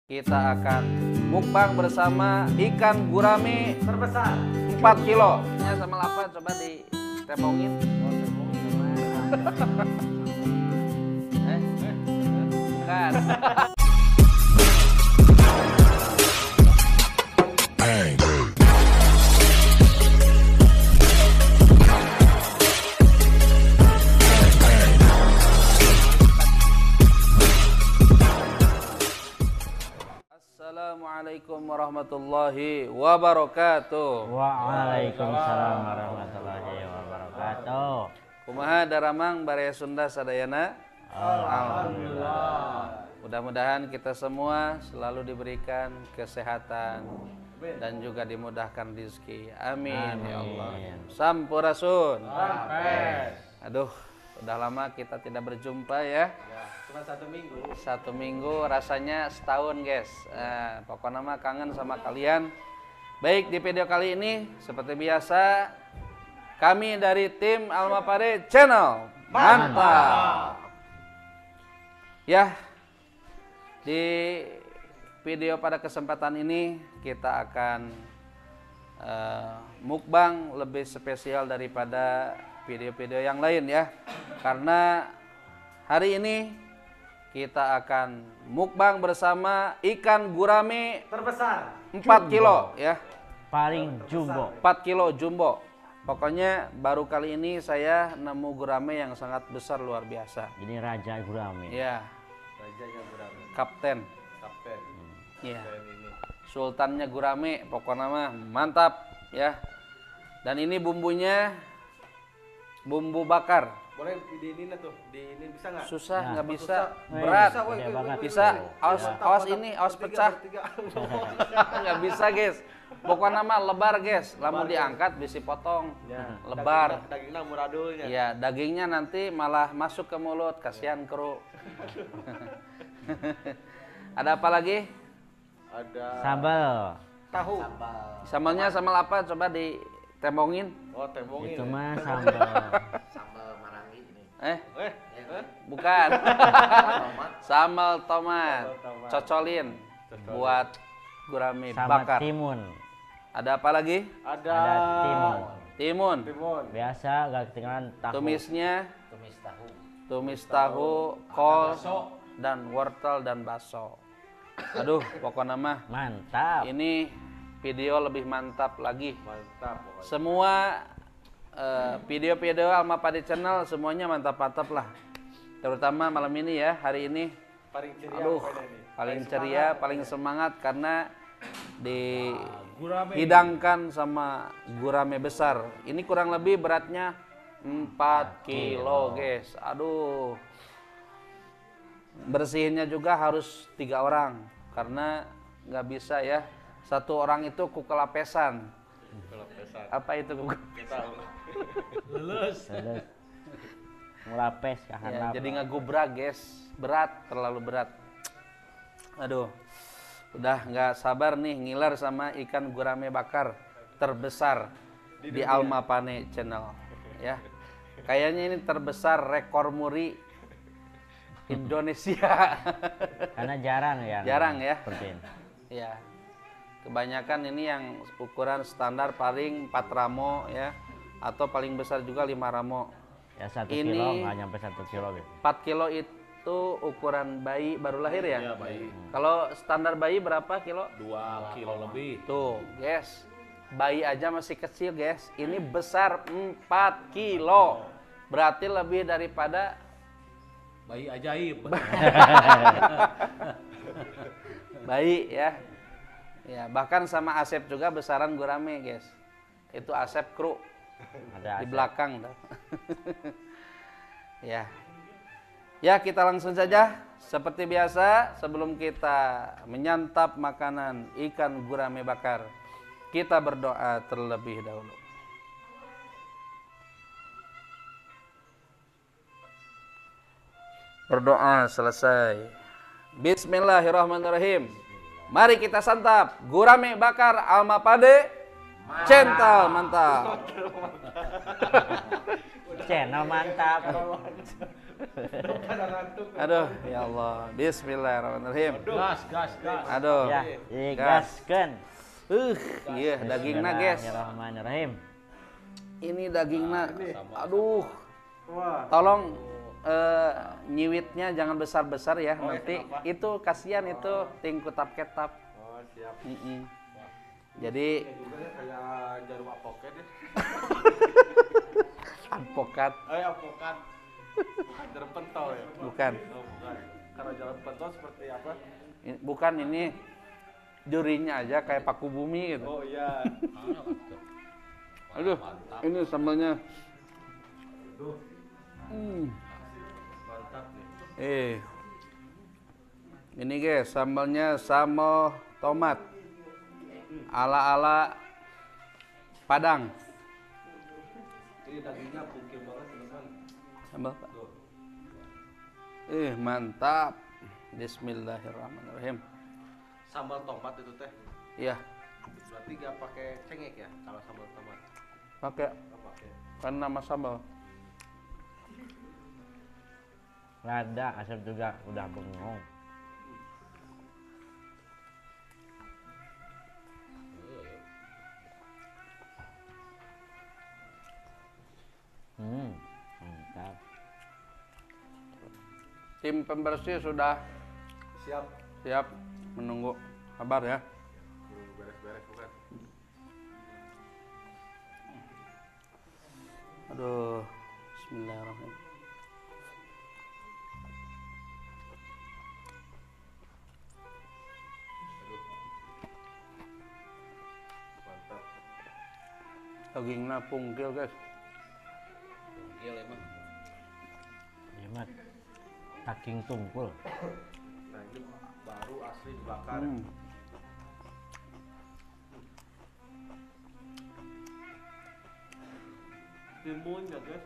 Kita akan mukbang bersama ikan gurame terbesar 4 kilo. Ya, sama apa? Coba ditepongin. Oh, tepongin sama. Bukan. Assalamualaikum warahmatullahi wabarakatuh. Waalaikumsalam warahmatullahi wabarakatuh. Kumaha daramang Baraya Sunda sadayana? Alhamdulillah. Mudah-mudahan kita semua selalu diberikan kesehatan dan juga dimudahkan rezeki. Amin, ya Allah. Sampurasun. Aduh, udah lama kita tidak berjumpa ya. Cuma 1 minggu. 1 minggu rasanya setahun, guys. Pokoknya mah kangen sama kalian. Baik, di video kali ini seperti biasa kami dari tim Almapade Channel. Mantap. Ya, di video pada kesempatan ini kita akan mukbang lebih spesial daripada video-video yang lain ya. Karena hari ini kita akan mukbang bersama ikan gurame Terbesar 4 kilo ya. Paling jumbo. 4 kilo jumbo. Pokoknya baru kali ini saya nemu gurame yang sangat besar luar biasa. Ini raja gurame. Ya, rajanya gurame. kapten. Kapten. Ya. Ini. Sultannya gurame, pokoknya mah mantap ya. Dan ini bumbunya bumbu bakar. Boleh di ini tuh, di ini bisa nggak? Susah, Nah, nggak bisa, susah. berat. Bisa, Gede banget. Bisa, aos Mantap, aos mantap. ini, aos pecah. Bertiga. Nggak bisa, guys. Pokoknya mah lebar, guys. Lamun diangkat bisa potong. Ya. Lebar. Dagingnya muradulnya. Ya, dagingnya nanti malah masuk ke mulut, kasihan kru. Ada apa lagi? Ada Sambal. tahu. Sambalnya sambal apa? Coba ditembongin. Oh, tembongin. Itu mah sambal. Eh, Eh, bukan. Sambal tomat. Sambal tomat. Cocolin buat gurame Sama bakar. timun. Ada apa lagi? ada Ada timun. Timun. timun. Biasa gak ketinggalan tahu. Tumisnya tumis tahu, kol, dan wortel dan bakso. Aduh, pokoknya mah Mantap. ini video lebih mantap lagi. Mantap pokoknya. Semua video-video Almapade Channel semuanya mantap-mantap lah. Terutama malam ini ya, hari ini. Paling ceria Aduh, pokoknya ini. paling semangat ceria, pokoknya. paling semangat karena dihidangkan sama gurame besar. Ini kurang lebih beratnya 4 kilo, guys. Aduh. Bersihinnya juga harus 3 orang karena nggak bisa ya. 1 orang itu kukelapesan. Kalau pesan. Apa itu Tahu. Terus ngelapes ke Ya, handap. jadi ngegubrak, guys. Berat, terlalu berat. Aduh. Udah nggak sabar nih ngiler sama ikan gurame bakar terbesar di Almapade Channel ya. Kayaknya ini terbesar rekor muri Indonesia. Karena jarang ya. Jarang ya. Seperti ini. Ya. Kebanyakan ini yang ukuran standar paling 4 ramo ya, atau paling besar juga 5 ramo. Ya 1 Ini- kilo nggak nyampe 1 kilo gitu. 4 kilo itu ukuran bayi baru lahir ya? Iya, bayi. Kalau standar bayi berapa kilo? 2 kilo lebih. Tuh, guys. Bayi aja masih kecil, guys. Ini besar 4 kilo. Berarti lebih daripada Bayi ajaib. bayi ya. Ya, bahkan sama Asep juga besaran gurame, guys. Itu Asep kru Ada di asap. belakang tuh. Ya. Ya, kita langsung saja. Seperti biasa, sebelum kita menyantap makanan ikan gurame bakar, kita berdoa terlebih dahulu. Berdoa selesai. Bismillahirrahmanirrahim. Mari kita santap gurame bakar Almapade Channel. Mantap. Channel mantap. Aduh, ya Allah. Bismillahirrahmanirrahim. Gas, gas, gas. Aduh. Ya, digaskeun. Iya dagingna guys. Bismillahirrahmanirrahim. Ini dagingna. Aduh. Tolong nyiwitnya jangan besar-besar ya nanti. Itu kasihan itu ting kutap-ketap. Oh, siap. Jadi Kayak jarum apoket ya. advokat Apokat. Bukan jarum pentol ya. bukan. Oh, bukan. Kalau jarum pentol seperti apa? Bukan ini jurinya aja kayak paku bumi gitu. Oh iya. Aduh, ini sambalnya. Mantap nih. Ini guys, sambalnya sambal tomat ala-ala Padang. Ini dagingnya bungkil banget teman-teman. Sambal Pak. Mantap. Bismillahirrahmanirrahim. Sambal tomat itu teh. Iya, Berarti gak pakai cengek ya kalau sambal tomat? pakai Gak pakai. kan nama sambal. Lada asap juga udah bengong. Mantap. Tim pembersih sudah Siap. siap menunggu kabar ya. Beres-beres bukan? Aduh, bismillahirrahmanirrahim. Mantap. Dagingnya pungkil guys. Gila emang. Hemat. Taking tungkul. Nah ini baru asli dibakar. Timun ya guys.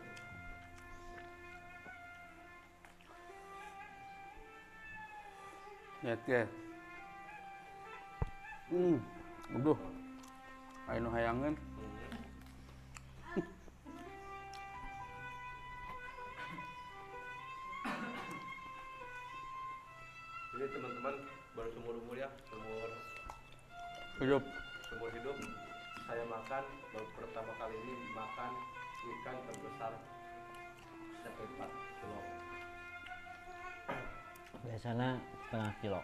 Lihat guys. Aduh. Ayo hayangan. Jadi teman-teman baru seumur umur ya, seumur Hidup. hidup saya makan baru pertama kali ini makan ikan terbesar sampai 4 kilo. Biasanya setengah kilo.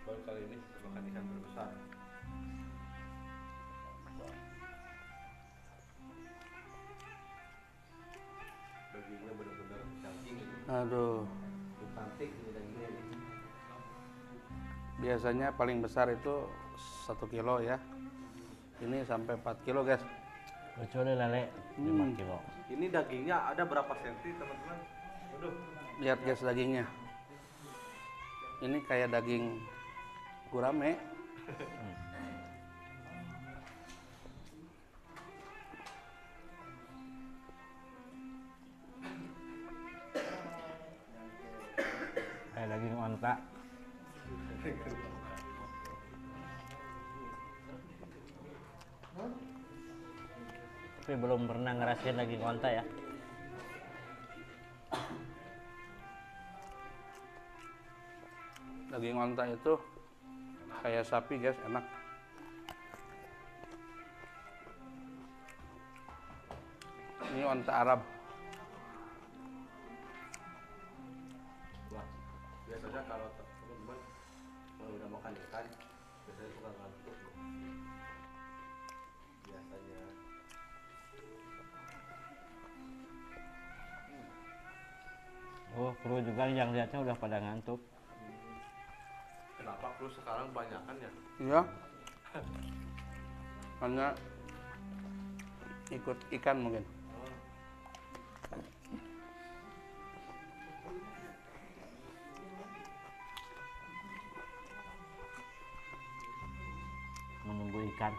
Baru kali ini makan ikan terbesar. Dagingnya benar-benar daging ini. Aduh. Dipantik ini dagingnya nih. Biasanya paling besar itu 1 kilo ya. Ini sampai 4 kilo guys. Kecuali lele 5 kilo. Ini dagingnya ada berapa senti teman-teman? Aduh. Lihat guys dagingnya. Ini kayak daging gurame. Kayak daging onta. Tapi belum pernah ngerasain daging onta ya. Daging onta itu kayak sapi guys, enak. Ini onta Arab. Wah, biasanya kalau teman-teman kalau udah makan ikan biasanya suka ngantuk loh. Biasanya. Oh, kru juga yang lihatnya udah pada ngantuk. Kenapa kru sekarang banyakan ya? Iya. Karena ikut ikan mungkin. Menunggu ikan.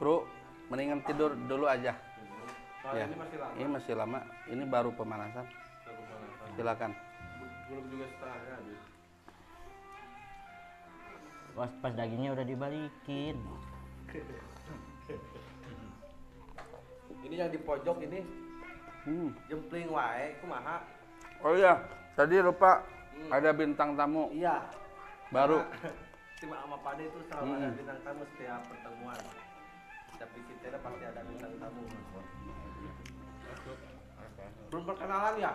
Kru, mendingan tidur dulu aja. Soalnya Ya. ini masih lama. Ini masih lama. Ini baru pemanasan. Baru pemanasan. Silakan. Belum juga setengahnya habis. Pas dagingnya udah dibalikin. Ini yang di pojok ini jempling wae kumaha. Oh iya, tadi lupa ada bintang tamu Iya. baru. Cuma sama Pade itu selalu ada bintang tamu setiap pertemuan. Tapi kita pasti ada bintang tamu. Belum perkenalan ya?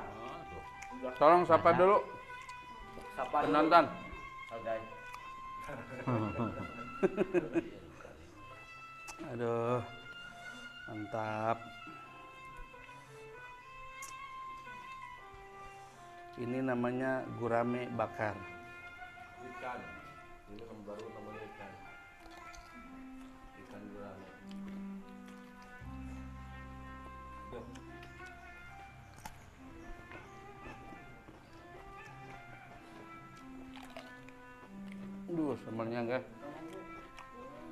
Tolong sapa dulu Sapa dulu. penonton. Oke. Aduh, mantap. Ini namanya gurame bakar. Ikan. Ini yang baru namanya ikan. Ikan gurame. Aduh, sambalnya enggak.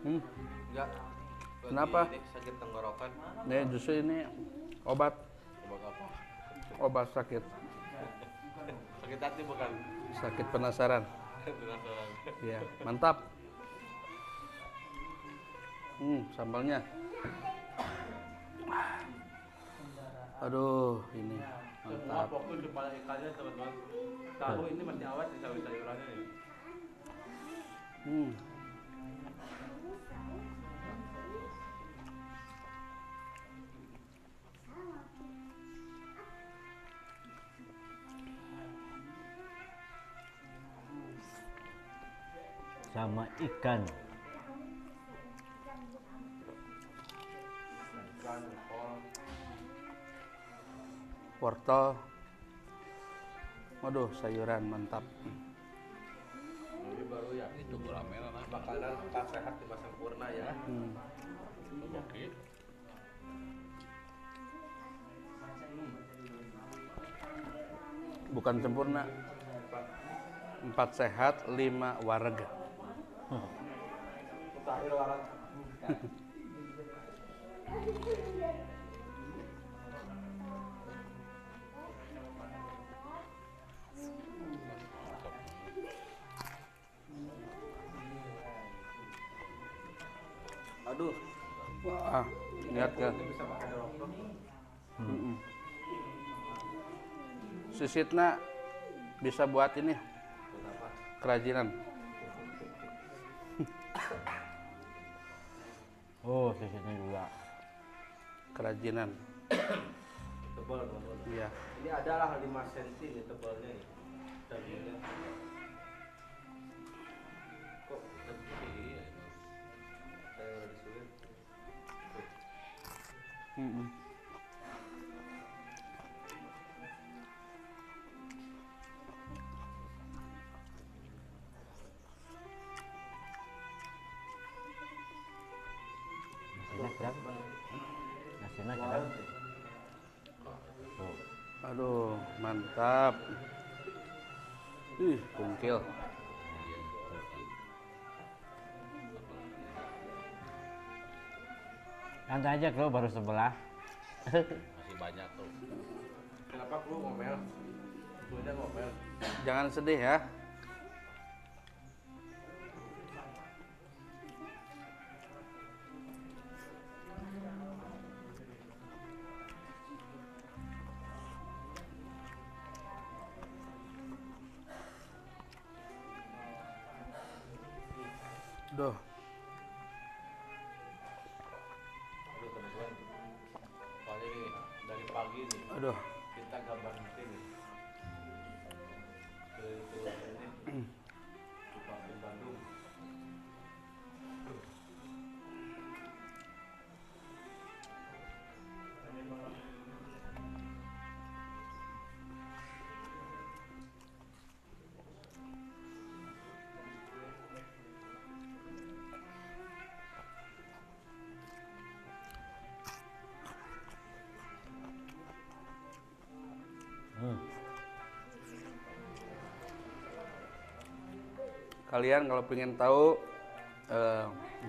Enggak. Kenapa? Sakit tenggorokan. Nih justru ini obat Obat apa? sakit, Sakit hati bukan? sakit penasaran. Penasaran. Iya, mantap. Sambalnya. Aduh, ini Semua mantap. fokus kepada ikannya teman-teman. Tahu ini masih awet di sayur-sayurannya ya. Sama ikan. Ikan, kol. Wortel. Waduh, sayuran mantap. Ini baru ya. Itu gula merah nah. Makanan tak sehat di masa sempurna ya. Oke. Bukan sempurna. 4 sehat, 5 warga. Mutakhir warat. Aduh, Wah, lihat kan. ini bisa pakai rokok. Sisitna bisa buat ini Kenapa? kerajinan. Oh, sisitnya juga. Kerajinan. Tebal, teman-teman. Iya. Ini adalah 5 cm nih tebalnya nih. Dagingnya. Kok Iya. saya udah disulit? Nasinya kurang. Nasinya kurang. Tuh. Aduh, mantap. Ih, kungkil. Santai aja bro, baru sebelah. Masih banyak tuh. Kenapa kru ngomel? Krunya ngomel. Jangan sedih ya. Duh, Aduh teman-teman. Soalnya nih dari pagi nih aduh. kita gambar di sini. Ini di Kabupaten Bandung. Kalian kalau pengen tahu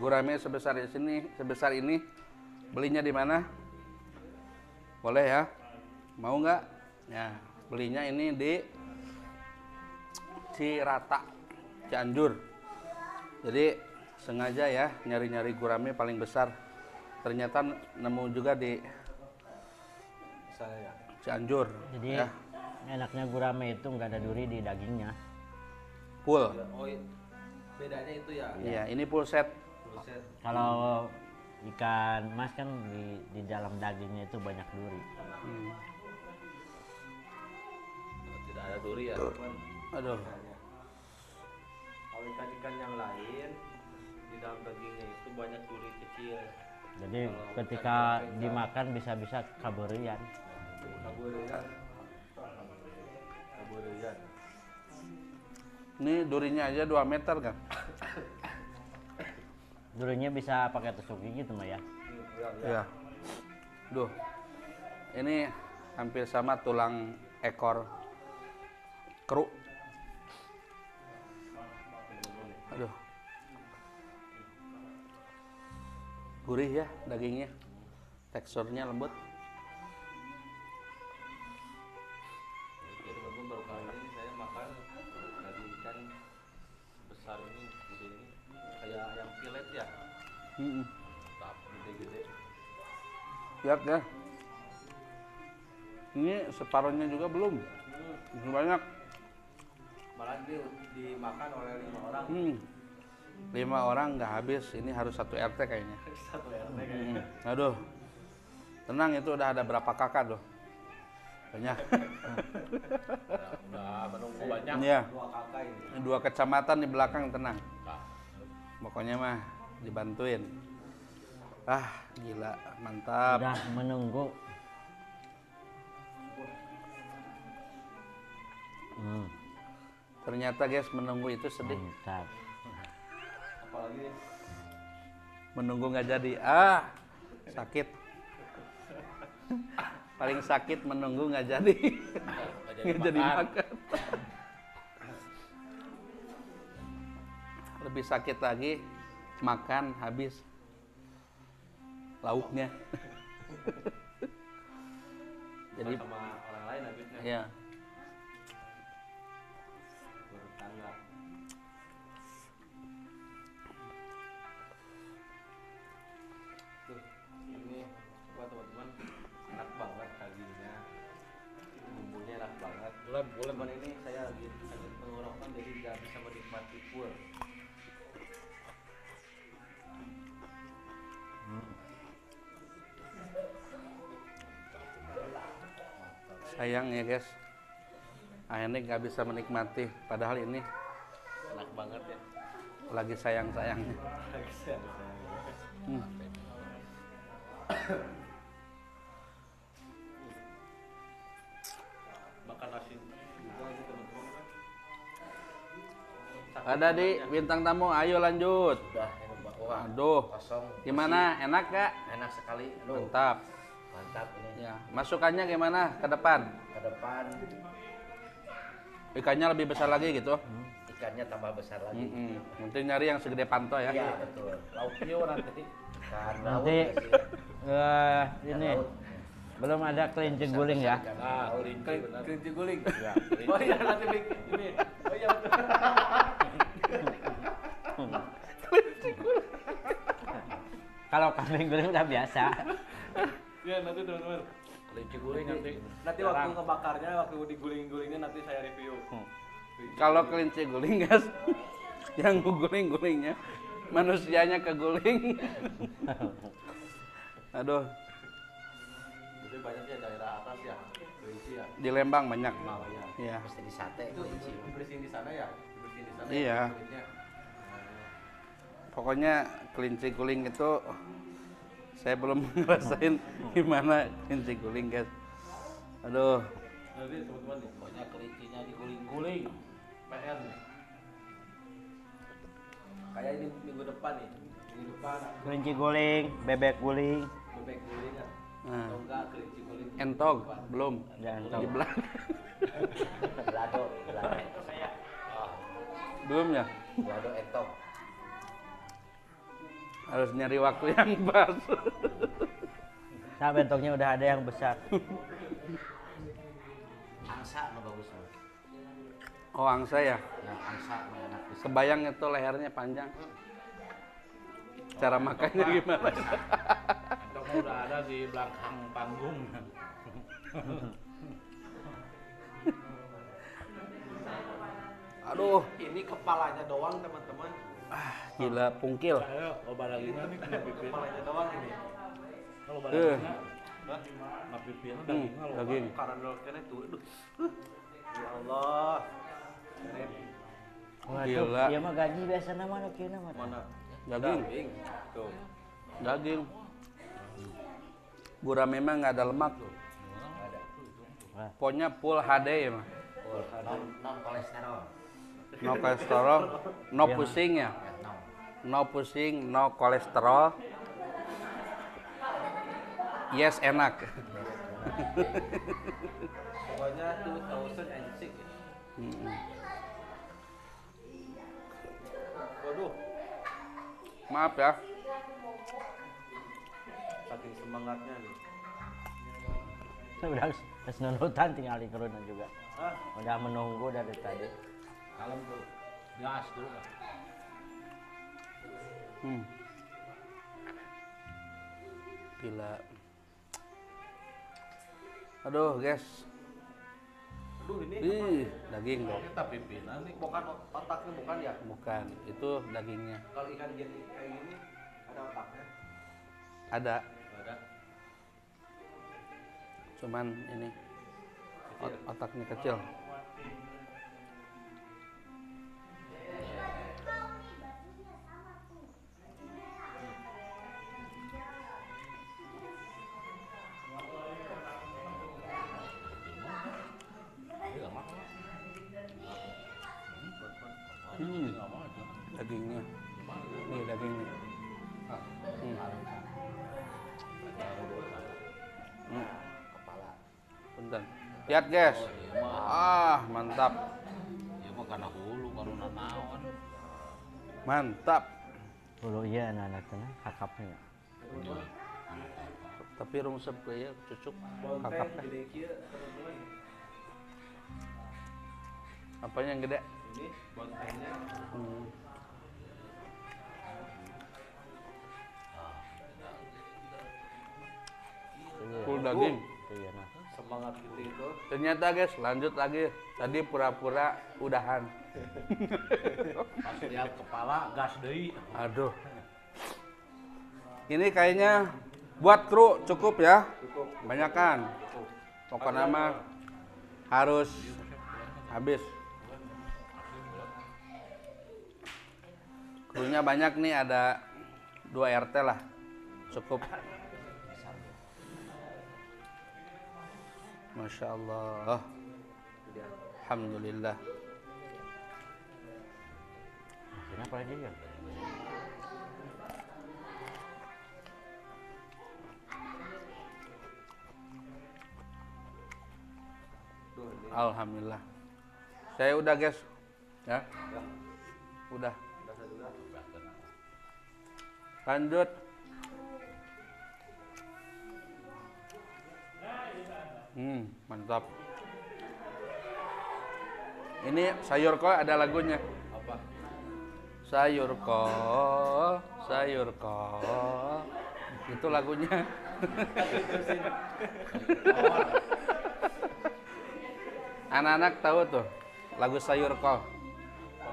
gurame sebesar ini belinya di mana? Boleh ya? Mau nggak? Ya, belinya ini di Cirata, Cianjur. Jadi sengaja ya nyari-nyari gurame paling besar. Ternyata nemu juga di Asalnya ya. Cianjur. Jadi Ya, enaknya gurame itu nggak ada duri di dagingnya. full. Oh, bedanya itu ya. Iya, ini full set. Buset. Kalau ikan mas kan di dalam dagingnya itu banyak duri. Hmm. Tidak ada duri ya. Cuman Aduh. bedanya. Kalau ikan-ikan yang lain di dalam dagingnya itu banyak duri kecil. Jadi ketika dimakan bisa-bisa kaburian. Kaburian. Kaburian. Ini durinya aja 2 meter kan? Durinya bisa pakai tusuk gigi tuh mah ya. Iya. Duh. Ini hampir sama tulang ekor keruk. Aduh. Gurih ya dagingnya. Teksturnya lembut. Jadi teman-teman baru kali ini saya makan daging ikan besar ini, gede ini, kayak ayam filet ya, Mm-mm. gede-gede. Lihat ya. Ini separuhnya juga belum. Masih banyak. Malah dimakan oleh 5 orang. 5 orang nggak habis. Ini harus 1 RT kayaknya. Satu RT kayaknya. Aduh. Tenang, itu udah ada berapa kakak tuh? Banyak. Udah menunggu banyak. Iya. 2 kakak ini. Ini 2 kecamatan di belakang, tenang. Nah, Pokoknya mah dibantuin. Ah, gila, mantap. Udah menunggu. Ternyata guys, menunggu itu sedih. Mantap. Apalagi Menunggu nggak jadi. Ah, sakit. Paling sakit menunggu nggak jadi. Nggak jadi makan. Lebih sakit lagi makan habis lauknya. Jadi sama orang lain habisnya. ya, Bertangga. Tuh, ini coba teman-teman, enak banget dagingnya, bumbunya enak banget. bulan Cuman ini saya lagi sakit tenggorokan jadi nggak bisa menikmati full. sayang ya guys. Akhirnya nggak bisa menikmati. Padahal ini Enak banget ya. lagi sayang-sayangnya. Hmm. Makan nasi juga ini teman-teman kan. Ada di bintang tamu, ayo lanjut. Udah enak banget. Wah, Aduh, kosong. gimana? Enak gak? Enak sekali. Aduh, Mantap. mantap ini. Ya, masukannya gimana ke depan? Ke depan Ikannya lebih besar lagi gitu. ikannya tambah besar lagi. Nanti nyari yang segede panto ya. Iya, betul. Lauknya nanti Ikan laut Nanti ya sih ya. Ikan ini laut. belum ada kelinci guling ya. Ikan Nah, laut. kelinci benar. kelinci guling. Ya, Oh iya nanti ini. Oh iya betul. Kalau kambing guling udah biasa. Iya nanti teman-teman. kelinci guling nanti. Nanti waktu ngebakarnya, waktu diguling-gulingnya nanti saya review. Kalau kelinci guling guys, yang guling-gulingnya manusianya keguling. Aduh, Jadi banyaknya daerah atas ya, kelinci ya. di Lembang banyak. Oh iya. Iya. Mesti di sate Itu kelinci. dibersihin di sana ya? Dibersihin di sana. Iya. ya, kulitnya. Pokoknya kelinci guling itu saya belum ngerasain gimana kelinci guling guys. Aduh, Nanti teman-teman nih, Pokoknya kelincinya diguling-guling. PR nih. Kayak ini minggu depan nih. Minggu depan Kelinci guling, bebek guling. bebek guling ya. Nah. Atau enggak kelinci guling. entog belum Ya, entog. di belakang. Belado, belado. Belum ya. Belado entok. Harus nyari waktu yang pas. Nah, bentoknya udah ada yang besar. Angsa mah bagus mah. Oh, angsa ya. Yang angsa mah enak bisa. Kebayang itu lehernya panjang. Cara makannya gimana? Entoknya udah ada di belakang panggung. Aduh, Ini kepalanya doang teman-teman. gila pungkil. Ayo, loba dagingnya nih kena pipin. Kepalanya doang ini. Kalau loba Eh. dagingnya, kena pipin dagingnya loba. Daging. Karena kene tuh. Aduh. Ya Allah. Ini Waduh, Gila. dia mah gaji biasa nama nu kieu mah. mana? Daging. Tuh. Daging. Gurame mah nggak ada lemak. Pokoknya full HD ya mah. Non kolesterol. No kolesterol, no pusing ya. Ya, non. No pusing, no kolesterol. Yes, enak. Pokoknya 2006 ya. Waduh, Maaf ya. saking semangatnya nih. Udah geus nunutan tinggal di keruna juga. Ah, Udah menunggu dari tadi. Kalem tuh. Gas dulu. Hmm. Gila. Aduh, guys. aduh ini Ih, daging dong. Kita pipinan nih. bukan otaknya bukan ya? Bukan, itu dagingnya. Kalau ikan jadi kayak gini ada otaknya. Ada, Ada. cuman ini otaknya kecil. Dagingnya. Ini dagingnya. Kepala. Punten. Lihat, guys. Ah, mantap. Ya mah karena hulu, karena naon. Mantap. Dulu iya anak-anak teh kakapnya. Tapi rungsep ya, cucuk Bonteng kakapnya. gede kieu teman-teman. Apanya yang gede? Ini bontengnya. Hmm. Full daging. Iya nah. Semangat gitu itu. Ternyata guys, lanjut lagi. Tadi pura-pura udahan. Pas lihat kepala, gas deui. Aduh. Ini kayaknya buat kru cukup ya. Cukup. Banyakan. Pokoknya mah harus habis. Krunya banyak nih, ada 2 RT lah. Cukup. Masya Allah. Alhamdulillah. Kenapa lagi ya? Duh, ini Alhamdulillah. Saya udah guys. Ya. Udah. udah saya juga. Lanjut. Mantap. Ini sayur kol ada lagunya. Apa? Sayur kol, sayur kol. Itu lagunya. Anak-anak tahu tuh lagu sayur kol.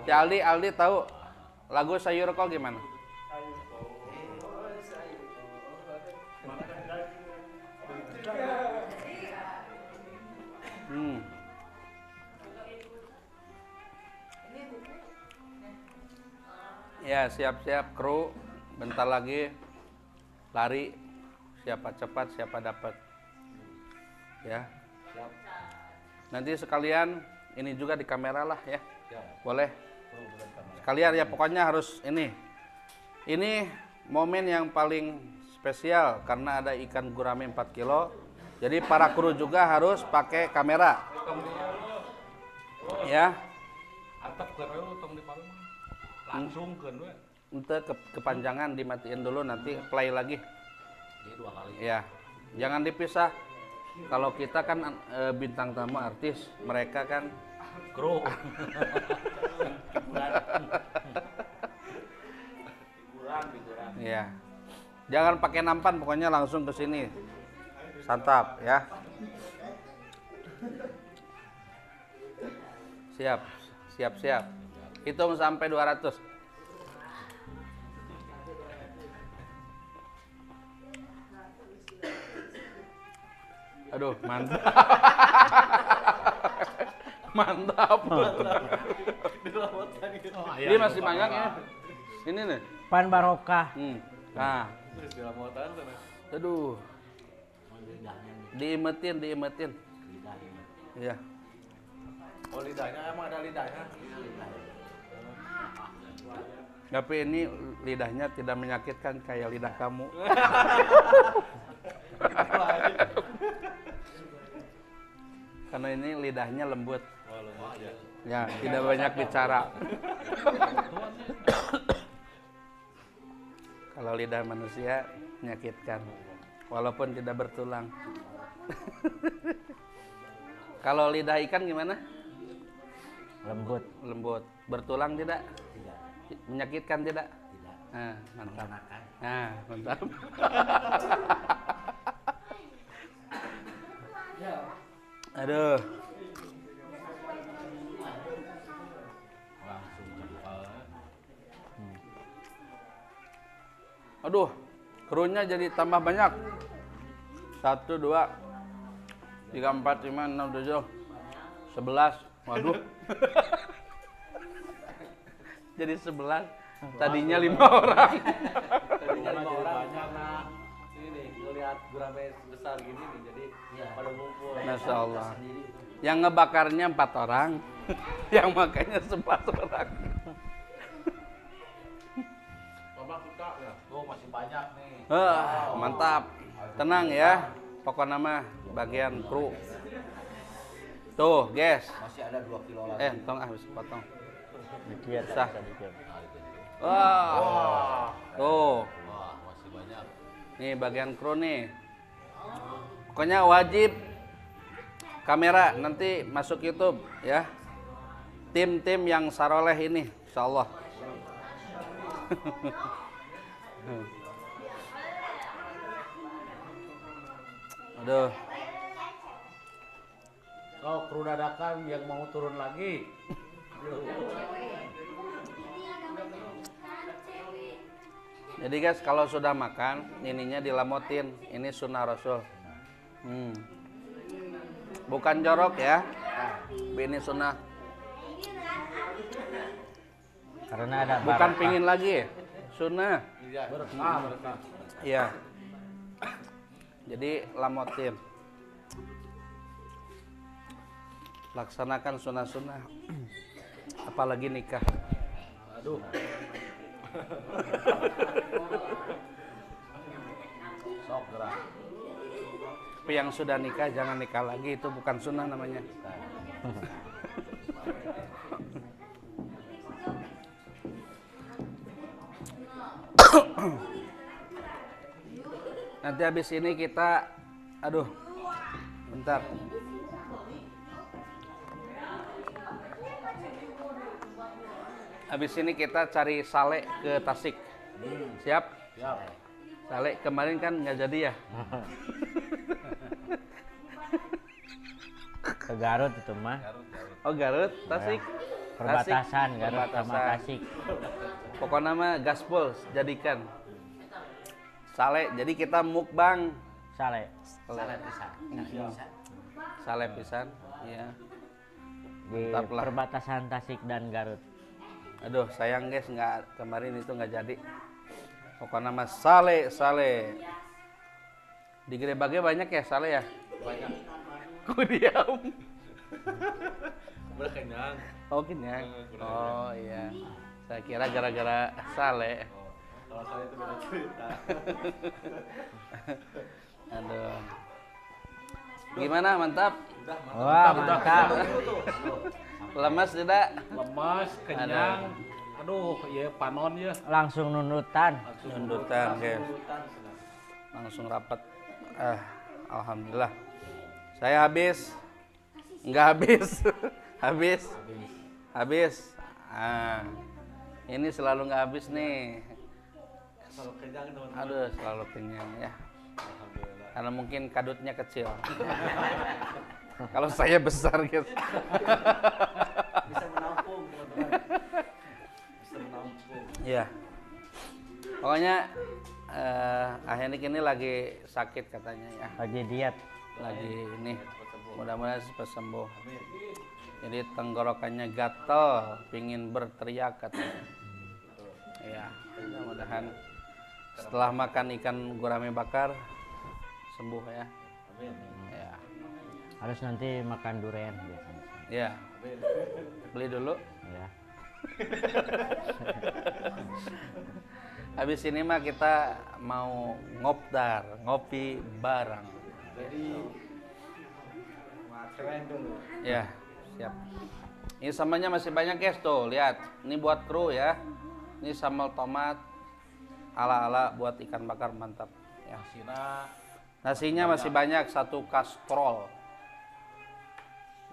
Si Aldi tahu lagu sayur kol gimana? Ya, siap-siap kru. Bentar lagi lari. Siapa cepat, siapa dapat. Ya. Nanti sekalian ini juga di kamera lah ya. Boleh. Sekalian ya, pokoknya harus ini. Ini momen yang paling spesial karena ada ikan gurame 4 kilo. Jadi para kru juga harus pakai kamera. Ya. Atap kereu tong di palu mah. Langsung keun we. Untuk kepanjangan dimatiin dulu, nanti play lagi. Jadi 2 kali. Ya. Jangan dipisah. Kalau kita kan bintang tamu artis, mereka kan Kru. Figuran. ya. Jangan pakai nampan, pokoknya langsung ke sini. Santap ya. Siap, siap, siap. Hitung sampai 200. Aduh, mantap. Mantap. Ini masih banyak ya. Ini nih. Pan barokah. Nah, Terus dilamotan sana. aduh. Diimetin. Iya. Oh lidahnya emang ada lidahnya. Tapi ini lidahnya tidak menyakitkan kayak lidah kamu. Karena ini lidahnya lembut. Oh lemah ya. Ya, tidak banyak bicara. Kalau lidah manusia menyakitkan, walaupun tidak bertulang. Kalau lidah ikan gimana? Lembut. Lembut. Bertulang tidak? Tidak. Menyakitkan tidak? Tidak. Nah, mantap. Mengenakan. Nah, mantap. Aduh. Langsung jempol. Aduh, krunya jadi tambah banyak. 1, 2, 3, 4, 5, 6, 7, 11. Waduh. Jadi 11. Tadinya 5 orang. Tadinya 5 orang karena ini ngelihat gurame besar gini nih jadi pada ngumpul. Masya Allah. Yang ngebakarnya 4 orang. Yang makanya 11 orang. Bapak kita ya. Tuh masih banyak nih. Mantap. Tenang ya. Pokoknya mah bagian kru. Tuh, guys. Masih ada 2 kilo lagi. Tong habis potong. Dikit. Sah. Sedikit. Wah. Tuh. Wah, masih banyak. Nih bagian kru nih. Pokoknya wajib kamera nanti masuk YouTube ya. Tim-tim yang saroleh ini, insyaallah. Aduh. Oh, kru dadakan yang mau turun lagi. Jadi guys, kalau sudah makan, ininya dilamotin. Ini sunnah Rasul. Bukan jorok ya. Ini sunnah. Karena ada Bukan barokah. pingin lagi. Sunnah. Iya, berkah. Iya. Jadi lamotin. Laksanakan sunnah-sunnah. Apalagi nikah. Aduh. Sok gerak. Tapi yang sudah nikah jangan nikah lagi, itu bukan sunnah namanya. Nanti habis ini kita, aduh, bentar. Habis ini kita cari sale ke Tasik. Siap? Siap. Sale kemarin kan nggak jadi ya? Ke Garut itu mah. Oh Garut, Tasik. Perbatasan Tasik. Garut sama Perbatasan. Tasik. Pokoknya mah gaspol jadikan. Sale, jadi kita mukbang. Sale. Salah pisan. Sale pisan, iya. Di Mantap lah. perbatasan Tasik dan Garut. Aduh, sayang guys, nggak kemarin itu nggak jadi. Pokoknya mah sale. Di Gede Bage banyak ya sale ya? Banyak. Ku diam. Udah kenyang. Oh kenyang. Kurang Oh iya. Saya kira gara-gara sale. Kalau saya itu beda cerita. Aduh. Gimana, mantap? Udah, Wah, mantap. Lemas tidak? Lemas, kenyang. Aduh, iya panon ya. Langsung nunutan. Nundutan guys. Langsung rapat. Alhamdulillah. Saya habis. Enggak habis. Habis. Ini selalu nggak habis nih. Kalau kenyang teman-teman. Aduh, selalu kenyang ya. Alhamdulillah. Karena mungkin kadutnya kecil. Kalau saya besar guys. Bisa menampung teman-teman. Bisa menampung. Iya. Pokoknya Ahenik ini lagi sakit katanya ya. Lagi diet. Lagi ini. Mudah-mudahan cepat sembuh. Jadi tenggorokannya gatel, pingin berteriak katanya. Ya, mudah-mudahan setelah makan ikan gurame bakar sembuh ya. Ya. Harus nanti makan durian biasanya. Ya. Beli dulu. Ya. Habis ini mah kita mau ngopdar, ngopi bareng. Jadi keren dulu. Ya, siap. Ini sambalnya masih banyak guys tuh, lihat. Ini buat kru ya. Ini sambal tomat ala-ala buat ikan bakar mantap. Ya. Nasinya masih banyak, 1 kastrol.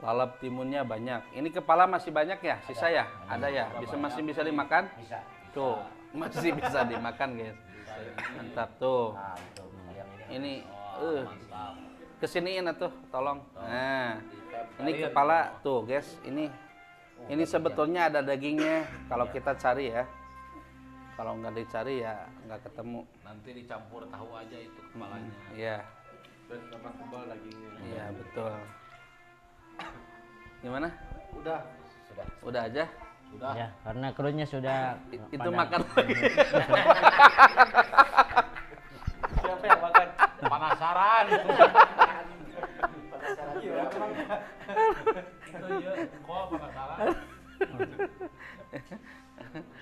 Lalap timunnya banyak. Ini kepala masih banyak ya, sisa ya? Ada ya? Masih bisa dimakan? Bisa. Tuh, masih bisa dimakan guys. Mantap tuh. Nah, tuh. Yang ini. Ini kesiniin atuh, tolong. Nah, ini kepala tuh guys. Ini sebetulnya ada dagingnya kalau kita cari ya. Kalau nggak dicari ya nggak ketemu. Nanti dicampur tahu aja itu kepalanya. Iya, Dan tambah tebal dagingnya. iya betul. Gimana? Sudah. Udah aja? Sudah. Ya, karena krunya sudah Itu pada- makan lagi. Siapa yang makan? Penasaran. Penasaran. Itu ya, kok penasaran.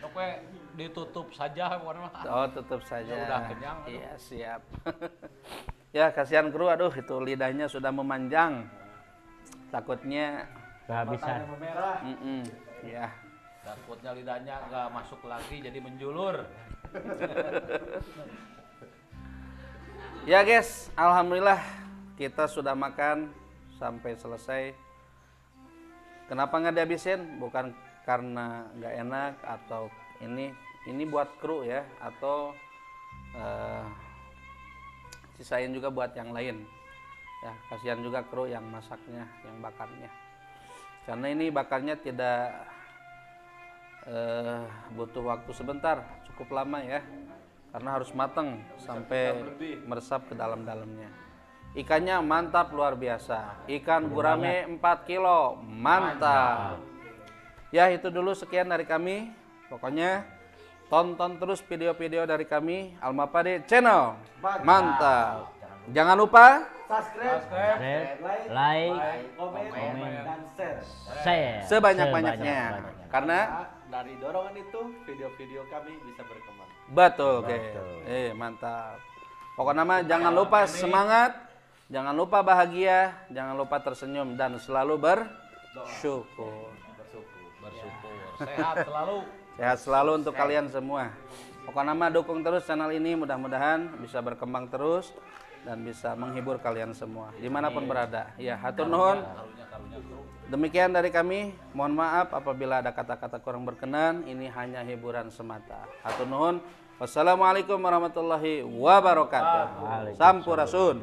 Oke, ditutup saja pokoknya mah. Oh, tutup saja. Ya udah kenyang. Iya, siap. Ya, kasihan kru, aduh itu lidahnya sudah memanjang. Takutnya kehabisan. Matanya memerah. ya. Takutnya lidahnya nggak masuk lagi jadi menjulur. Ya guys, alhamdulillah kita sudah makan sampai selesai. Kenapa nggak dihabisin? Bukan karena nggak enak atau ini buat kru ya, atau sisain juga buat yang lain. Ya, kasihan juga kru yang masaknya, yang bakarnya. Karena ini bakarnya tidak butuh waktu sebentar, cukup lama ya. Karena harus matang sampai meresap ke dalam-dalamnya. Ikannya mantap luar biasa. Ikan gurame 4 kilo, mantap. Ya, itu dulu sekian dari kami. Pokoknya tonton terus video-video dari kami Almapade Channel. Mantap. Jangan lupa Subscribe, Like, komen, dan share. share sebanyak-banyaknya. Karena Dari dorongan itu video-video kami bisa berkembang. betul, guys. Mantap. Pokoknya mah jangan lupa semangat, jangan lupa bahagia, jangan lupa tersenyum dan selalu bersyukur. Bersyukur. Sehat selalu. Sehat selalu untuk kalian semua. Pokoknya mah dukung terus channel ini, mudah-mudahan bisa berkembang terus dan bisa menghibur kalian semua dimanapun berada. Ya, hatur nuhun. Demikian dari kami. Mohon maaf apabila ada kata-kata kurang berkenan. Ini hanya hiburan semata. Hatur nuhun. Wassalamualaikum warahmatullahi wabarakatuh. Sampurasun.